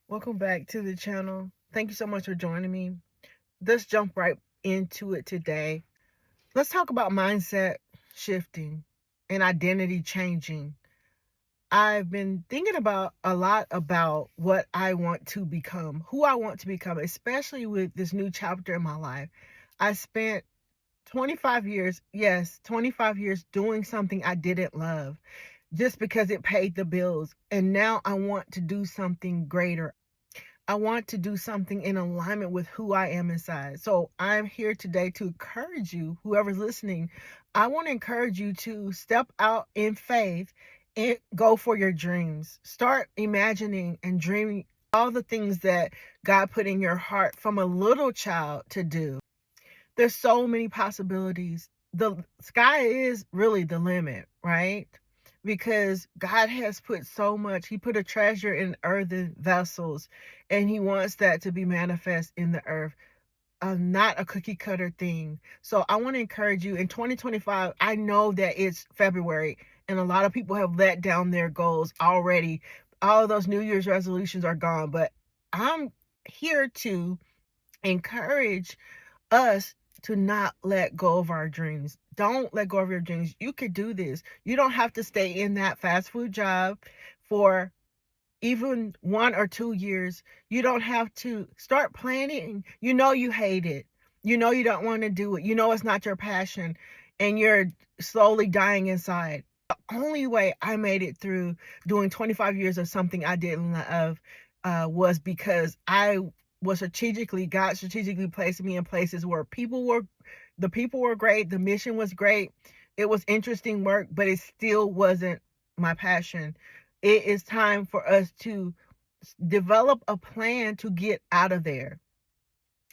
Welcome back to the channel. Thank you so much for joining me. Let's jump right into it today. Let's talk about mindset shifting and identity changing. I've been thinking about a lot about what I want to become, who I want to become, especially with this new chapter in my life. I spent 25 years, yes, 25 years doing something I didn't love just because it paid the bills. And now I want to do something greater. I want to do something in alignment with who I am inside. So I'm here today to encourage you, whoever's listening. I want to encourage you to step out in faith and go for your dreams. Start imagining and dreaming all the things that God put in your heart from a little child to do. There's so many possibilities. The sky is really the limit, right? Because God has put so much. He put a treasure in earthen vessels, and He wants that to be manifest in the earth. Not a cookie cutter thing. So I want to encourage you in 2025. I know that it's February, and a lot of people have let down their goals already. All of those New Year's resolutions are gone, but I'm here to encourage us to not let go of our dreams. Don't let go of your dreams. You could do this. You don't have to stay in that fast food job for even 1 or 2 years. You don't have to start planning. You know you hate it. You know you don't want to do it. You know it's not your passion and you're slowly dying inside. The only way I made it through doing 25 years of something I didn't love was because God strategically placed me in places where the people were great, the mission was great, it was interesting work, but it still wasn't my passion. It is time for us to develop a plan to get out of there.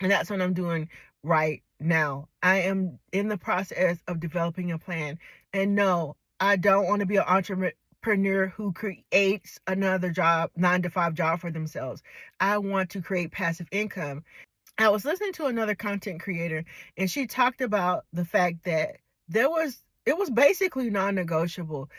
And that's what I'm doing right now. I am in the process of developing a plan. And no, I don't want to be an entrepreneur who creates another job, 9 to 5 job for themselves. I want to create passive income. I was listening to another content creator, and she talked about the fact that it was basically non-negotiable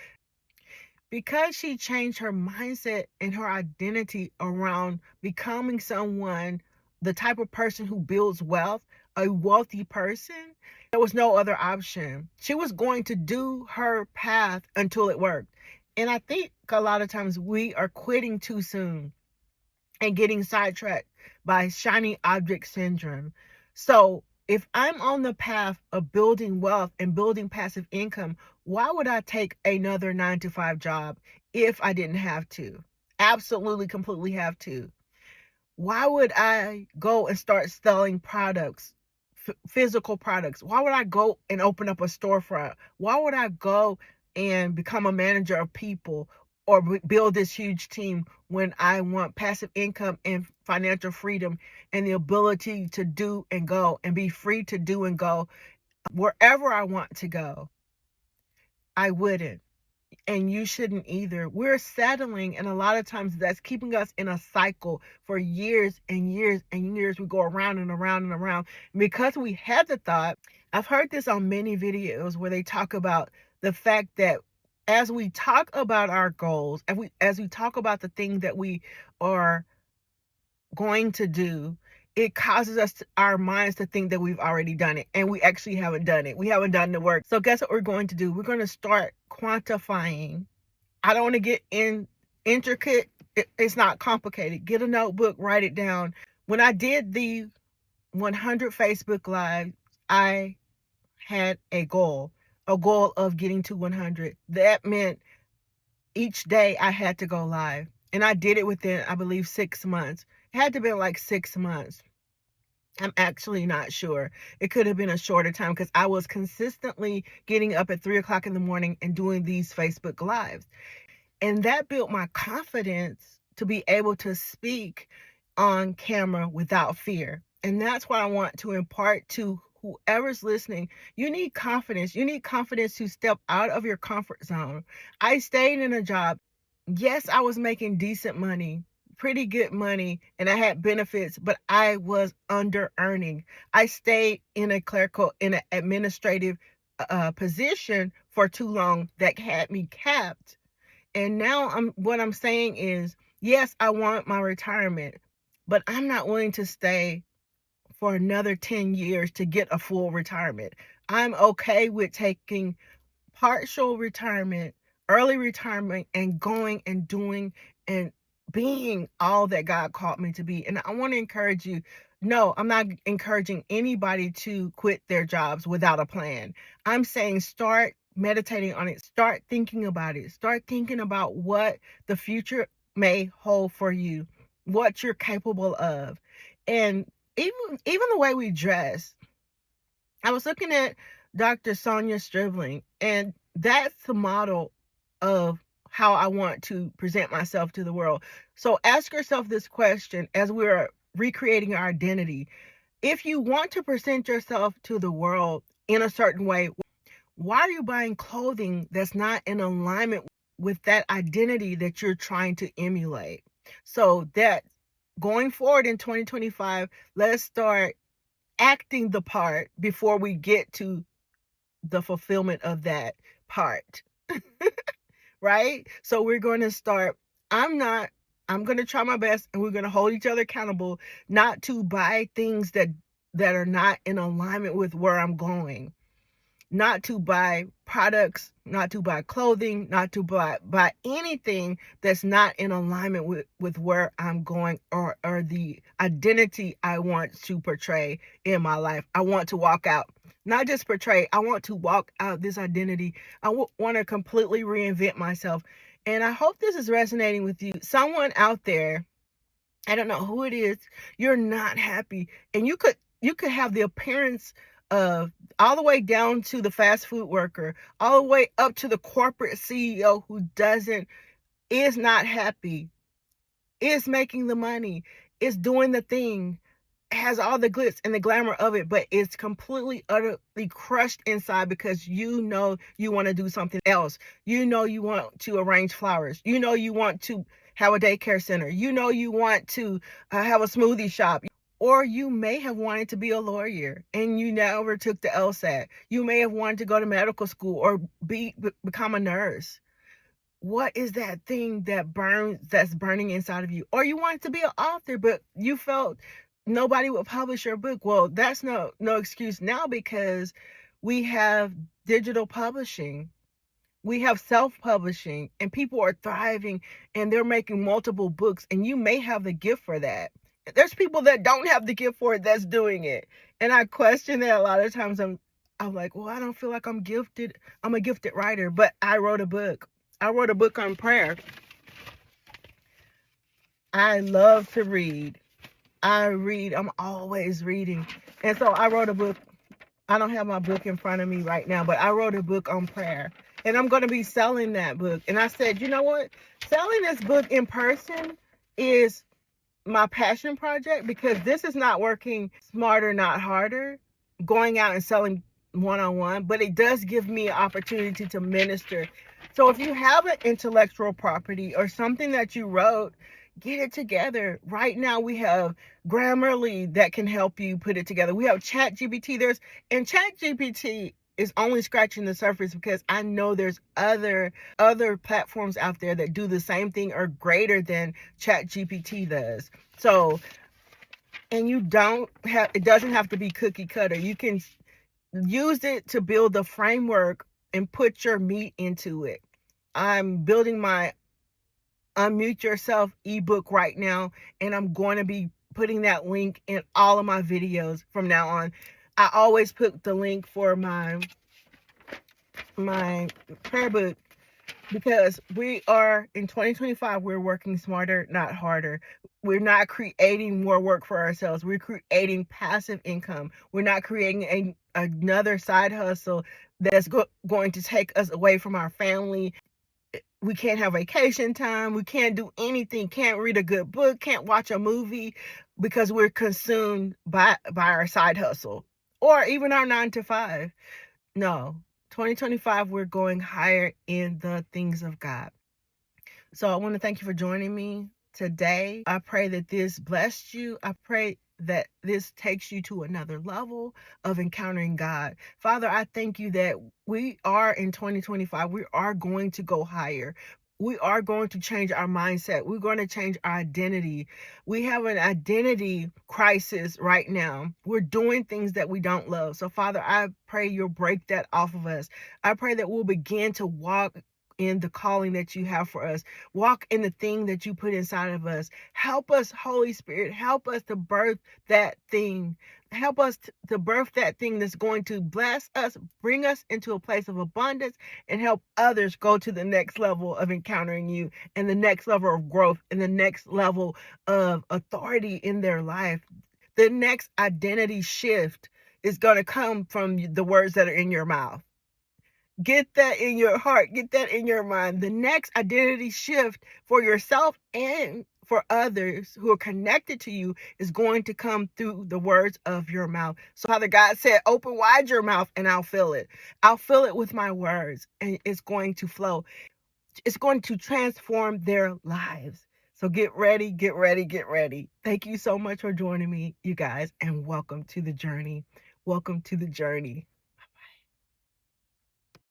because she changed her mindset and her identity around becoming someone, the type of person who builds wealth, a wealthy person. There was no other option. She was going to do her path until it worked. And I think a lot of times we are quitting too soon and getting sidetracked by shiny object syndrome. So if I'm on the path of building wealth and building passive income, why would I take another 9 to 5 job if I didn't have to? Absolutely, completely have to. Why would I go and start selling products, physical products? Why would I go and open up a storefront? Why would I go and become a manager of people or build this huge team when I want passive income and financial freedom and the ability to do and go and be free to do and go wherever I want to go? I wouldn't. And you shouldn't either. We're settling, and a lot of times that's keeping us in a cycle for years and years and years. We go around and around and around because we had the thought. I've heard this on many videos where they talk about the fact that as we talk about our goals, as we talk about the thing that we are going to do, it causes our minds to think that we've already done it, and we actually haven't done it. We haven't done the work. So guess what we're going to do? We're going to start quantifying. I don't want to get intricate. It's not complicated. Get a notebook, write it down. When I did the 100 Facebook Live, I had a goal of getting to 100. That meant each day I had to go live. And I did it within, I believe, 6 months. It had to be like 6 months. I'm actually not sure. It could have been a shorter time because I was consistently getting up at 3 o'clock in the morning and doing these Facebook Lives. And that built my confidence to be able to speak on camera without fear. And that's what I want to impart to whoever's listening. You need confidence. You need confidence to step out of your comfort zone. I stayed in a job. Yes, I was making decent money, pretty good money, and I had benefits, but I was under earning. I stayed in in an administrative position for too long that had me capped. And now what I'm saying is Yes, I want my retirement, but I'm not willing to stay for another 10 years to get a full retirement. I'm okay with taking partial retirement, early retirement, and going and doing and being all that God called me to be. And I want to encourage you. No, I'm not encouraging anybody to quit their jobs without a plan. I'm saying start meditating on it, start thinking about it, start thinking about what the future may hold for you, what you're capable of. And even the way we dress, I was looking at Dr. Sonia Stribling, and that's the model of how I want to present myself to the world. So ask yourself this question as we're recreating our identity. If you want to present yourself to the world in a certain way, why are you buying clothing that's not in alignment with that identity that you're trying to emulate? So that going forward in 2025, let's start acting the part before we get to the fulfillment of that part, right? So we're going to start. I'm not, I'm going to try my best, and we're going to hold each other accountable not to buy things that are not in alignment with where I'm going, not to buy products, not to buy clothing, not to buy anything that's not in alignment with where I'm going, or the identity I want to portray in my life. I want to walk out, not just portray, I want to walk out this identity. I want to completely reinvent myself. And I hope this is resonating with you. Someone out there, I don't know who it is, you're not happy. And you could have the appearance of, all the way down to the fast food worker, all the way up to the corporate CEO who is not happy, is making the money, is doing the thing, has all the glitz and the glamour of it, but it's completely, utterly crushed inside because you know you want to do something else. You know you want to arrange flowers. You know you want to have a daycare center. You know you want to have a smoothie shop. Or you may have wanted to be a lawyer and you never took the LSAT. You may have wanted to go to medical school or become a nurse. What is that thing that's burning inside of you? Or you wanted to be an author, but you felt nobody would publish your book. Well, that's no excuse now, because we have digital publishing, we have self-publishing, and people are thriving and they're making multiple books, and you may have the gift for that. There's people that don't have the gift for it that's doing it. And I question that a lot of times. I'm like, well, I don't feel like I'm gifted. I'm a gifted writer, but I wrote a book. I wrote a book on prayer. I love to read. I read. I'm always reading. And so I wrote a book. I don't have my book in front of me right now, but I wrote a book on prayer. And I'm going to be selling that book. And I said, you know what? Selling this book in person is my passion project, because this is not working smarter, not harder, going out and selling one-on-one, but it does give me an opportunity to minister. So if you have an intellectual property or something that you wrote, get it together. Right now we have Grammarly that can help you put it together. We have ChatGPT. And ChatGPT is only scratching the surface, because I know there's other platforms out there that do the same thing or greater than ChatGPT does. So, and it doesn't have to be cookie cutter. You can use it to build the framework and put your meat into it. I'm building my Unmute Yourself ebook right now, and I'm going to be putting that link in all of my videos from now on. I always put the link for my prayer book, because we are in 2025, we're working smarter, not harder. We're not creating more work for ourselves. We're creating passive income. We're not creating another side hustle that's going to take us away from our family. We can't have vacation time. We can't do anything. Can't read a good book. Can't watch a movie, because we're consumed by our side hustle or even our 9 to 5. No, 2025, we're going higher in the things of God. So I want to thank you for joining me today. I pray that this blessed you. I pray that this takes you to another level of encountering God. Father, I thank you that we are in 2025. We are going to go higher. we are going to change our mindset. We're going to change our identity. We have an identity crisis right now. We're doing things that we don't love. So, Father, I pray you'll break that off of us. I pray that we'll begin to walk in the calling that you have for us. Walk in the thing that you put inside of us. Help us, Holy Spirit. Help us to birth that thing. Help us to birth that thing that's going to bless us, bring us into a place of abundance, and help others go to the next level of encountering you, and the next level of growth, and the next level of authority in their life. The next identity shift is going to come from the words that are in your mouth. Get that in your heart. Get that in your mind. The next identity shift for yourself and for others who are connected to you is going to come through the words of your mouth. So Father God said, open wide your mouth and I'll fill it. I'll fill it with my words, and it's going to flow. It's going to transform their lives. So get ready, get ready, get ready. Thank you so much for joining me, you guys, and welcome to the journey. Welcome to the journey.